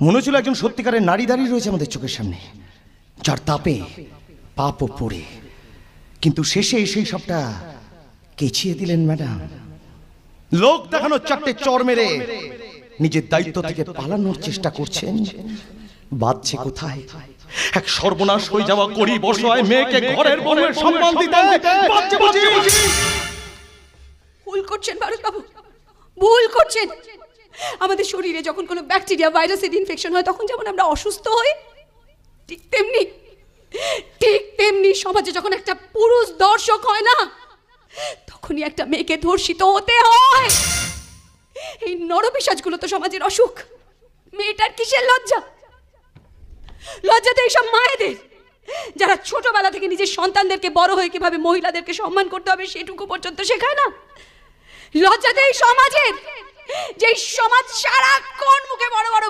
মনে হচ্ছিল একজন সত্যিকারের নারী দাঁড়িয়ে রয়েছে আমাদের চোখের সামনে, যার তাপে পাপও পড়ে, কিন্তু শেষে সেই সবটা কেচিয়ে দিলেন ম্যাডাম। লোক দেখানো চারটে চর মেরে নিজের দায়িত্ব থেকে পালানোর চেষ্টা করছেন। বাঁচছে কোথায়? এক সর্বনাশ হয়ে যাওয়া গরিব অসহায় মেয়েকে ঘরের বউয়ের সম্মান দিতে বাঁচছে বুঝি? ভুল করছেন ভারত বাবু, ভুল করছেন। আমাদের শরীরে যখন কোনো ব্যাকটেরিয়া ভাইরাসের ইনফেকশন হয় তখন যেমন আমরা অসুস্থ হই, ঠিক তেমনি সমাজে যখন একটা পুরুষ দর্শক হয় না, তখনই একটা মেয়েকে ধর্ষিত হতে হয়। এই নরপিশাচগুলো তো সমাজের অসুখ। মেয়েটার কিসের লজ্জা? লজ্জা তো এইসব মায়েদের, যারা ছোটবেলা থেকে নিজের সন্তানদেরকে বড় হয়ে কিভাবে মহিলাদেরকে সম্মান করতে হবে সেটুকু পর্যন্ত শেখায় না। লজ্জা তো এই সমাজের, যে সমাজ সারাক্ষণ মুখে বড় বড়